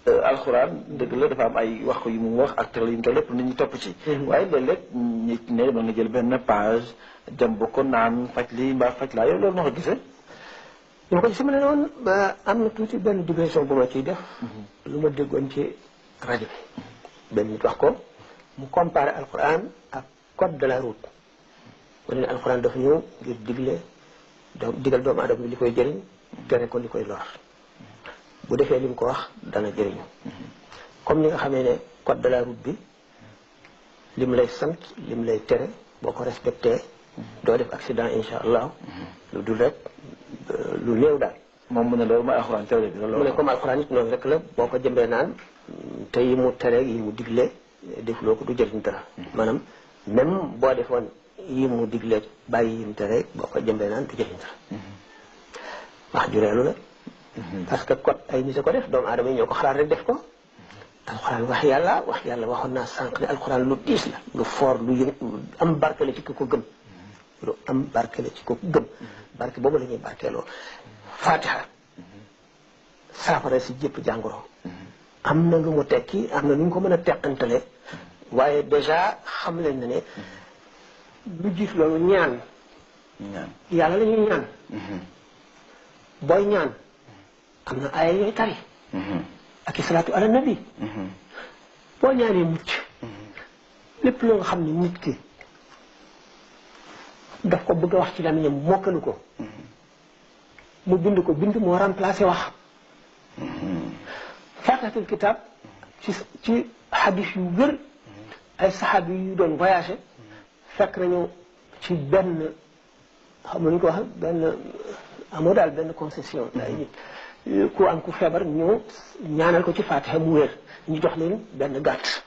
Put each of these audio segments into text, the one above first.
alxuraan dëgg la dafa am ay wax yu mu wax ak tëral yu mu teg lépp nit ñi topp ci. waaye léeg-léeg nit ne ba nga jël benn page dem ba ko naan faj lii mbaa faj laa yow loolu moo ko gisee. li ma ko gisee ma ne noonu am na tuuti benn digression bu ma ciy def. lu ma déggoon ci rajo bi. benn nit wax ko mu comparé alxuraan ak code de la route. wane ne alxuraan dafa ñëw ngir digal doomu aadama bi li koy jëriñ tere ko li koy lor. bu defee li mu ko wax dana jëriñu comme ni nga xamee ne code de la route bi lim lay sant lim lay tere boo ko respecté doo def accident insha allah lu dul rek lu néew daal. moom mu ne loolu mooy alxuraan tere bi loolu. mu ne comme alxuraan it noonu rek la boo ko jëmbee naan te yi mu tere yi mu digle defuloo ko du jëriñ dara. maanaam même boo defoon yi mu digle bàyyi yi mu tere boo ko jëmbee naan du jëriñ dara. wax ju reelu la. parce que code ay nit a ko def doomu aadama yi ñoo ko xalaat rek def ko. alxuraan wax yàlla waxoon naa sànq ne alxuraan lu diis la lu fort lu am barke la ci ki ko gëm. lu am barke la ci ko gëm. barke boobu la ñuy barkeeloo. fatiha saafara si jëpp jàngoro. am na lu mu tekki am na lu ñu ko mën a teqantale. waaye déjà xam leen na ne lu jiit loolu ñaan. yàlla la ñuy ñaan. booy ñaan. am na aaya yooyu tari. ak i salaatu ala nabi. boo ñaanee mucc. lépp loo nga xam ne nit ki daf ko bëgg a wax ci làmmiñam mokkalu ko. mu bind ko bind moo remplacé wax. faatihatul kitaab ci xadis yu wér ay saxaabi yu doon voyagé fekk nañu ci benn xam nañu ko wax benn amoo daal benn concession. ay nit ku am ku feebar ñëw ñaanal ko ci faatiha mu wér ñu jox leen benn gàtt.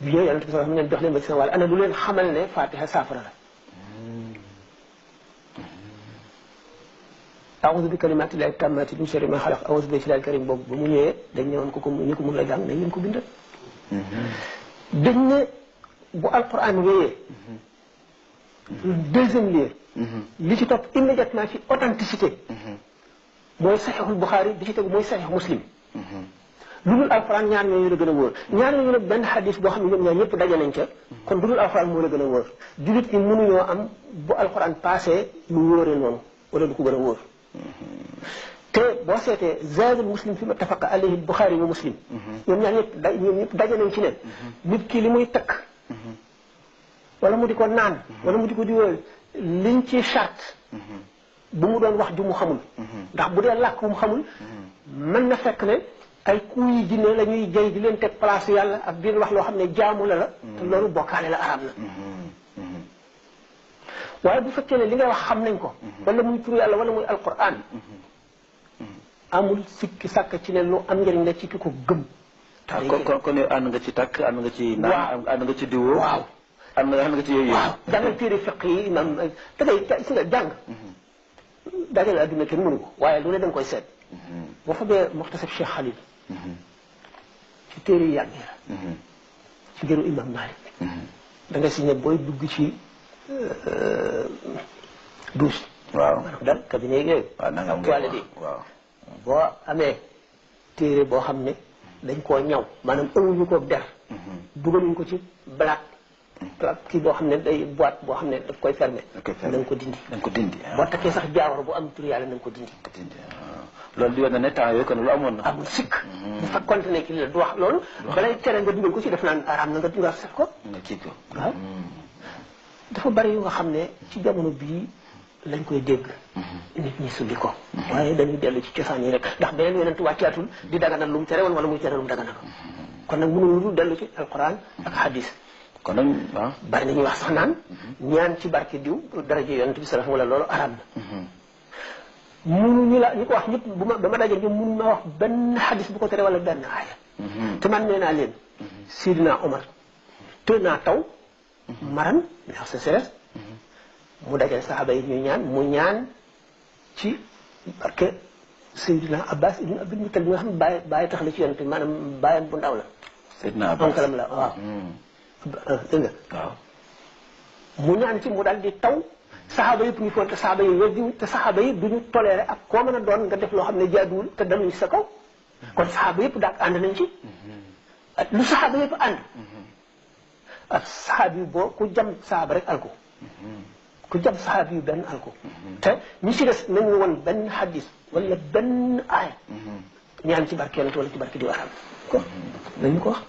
bi ñëw yàlla dafa xam ne jox leen ba ci seen wàll ana lu leen xamal ne faatiha saafara la. a'uuzu bi kalimaati llaahi taammaati min sharri maa xalaq a'uuzu bi llaahi karim boobu ba mu ñëwee dañ ne woon ko ñu ko mun la jàng nañ leen ko bindal. dañ ne bu alquran wéyee. deuxième lieu. li ci topp immédiatement ci authenticité. mooy saxiixul Buxaari bi ci tegu mooy saxiix Muslim. lu dul alxuraan ñaar ñooñu la gën a wóor ñaar ñooñu nag benn xadis boo xam ne ñoom ñaar ñëpp daje nañ ca kon lu dul alxuraan moo la gën a wóor jullit ñi mënuñoo am bu alxuraan passé lu wóoree noonu wala lu ko gën a wóor. te boo seetee zaadul muslim fi mattafaqa alayhi Buxaari wa Muslim. ñoom ñaar ñëpp daje nañ ci ne. nit ki li muy takk. wala mu di ko naan. wala mu di ko diwoo liñ ci charte. bu mu doon wax ju mu xamul. ndax bu dee làkk bu mu xamul. mën na fekk ne ay kuy yi jinne la ñuy jëy di leen teg place yàlla ak di wax loo xam ne jaamu la. te loolu bokkaale la arab na. waaye bu fekkee ne li nga wax xam nañ ko. wala muy turu yàlla wala muy alquran. amul sikki sàkk ci ne lu am njëriñ la ci ki ko gëm. kon yow ànd nga ci takk ànd nga ci. naan ànd nga ci diwoo. waaw ànd nga ci yooyu. waaw jàngal téere fiq yi imam da ngay si nga jàng. dajale adduna kenn mënu ko waaye lu ne da nga koy seet. boo fa bee Muxtasar Cheikh Khalil. ci téere yi yàgg la. ci gëru imam Malik. da nga si ne booy dugg ci douche. waaw maanaam daal cabinet yooyu. waaw na nga am toilette waaw. boo amee téere boo xam ne dañ koo ñaw maanaam ëwuñu ko der. dugaluñ ko ci black kii boo xam ne day boîte boo xam ne daf koy fermer. na nga ko dindi. na nga ko dindi. boo takkee sax jaawar bu am tur yàlla na nga ko dindi. loolu di wane ne temps yooyu kon lu amoon na. amul sikk. bu fekkoon ne ki la du wax loolu. balay tere nga dugal ko ci def naan araam na nga dugal set ko. nga kii ko. waaw dafa bari yu nga xam ne ci jamono bii lañ koy dégg. nit ñi sulli ko. waaye dañuy dellu ci cosaan yi rek ndax beneen yonent wàccaatul di daganal lu mu tere wala muy tere lu mu daganal kon nag mënuñu dellu ci alquran ak hadis. kon nag waaw. bari na ñuy wax sax naan ñaan ci barke diw daraje yonent bi sallallahu wala loolu araam na. mënuñu la ñu ko wax ñëpp bu ma ba ma daje ñoom mënu ma wax benn hadis bu ko tere wala benn aaya. te man nee naa leen. Sidina Omar te naa taw. maran ndax sa seres mu dajale saxaaba yi ñuy ñaan mu ñaan ci barke Seydina Abbas ibn Abdul Muttalib bi nga xam ne bàyyi tax la ci yonent bi maanaam bàyyam bu ndaw la. Seydina Abbas onkalam la waaw. dégg nga. waaw. mu ñaan ci mu daal di taw saxaaba yëpp ñu foon te saxaaba yi weddi te saxaaba yi duñu toléré ak koo mën a doon nga def loo xam ne jaaduwul te daluñ sa kaw kon saxaaba yëpp daal ànd nañ ci lu saxaaba yëpp ànd ak saxaaba yi boo ku jam saxaaba rek alko ku jam saxaaba yu benn alko te ñi ci des nañu woon benn xadis wala benn aaya ñaan ci barke yonent wala ci barke di waxam ko nañu ko wax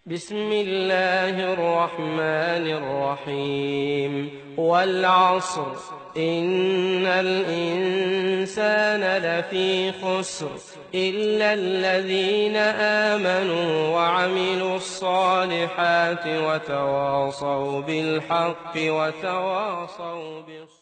بسم الله الرحمن الرحيم والعصر إن الإنسان لفي خسر إلا الذين آمنوا وعملوا الصالحات وتواصوا بالحق وتواصوا بالصبر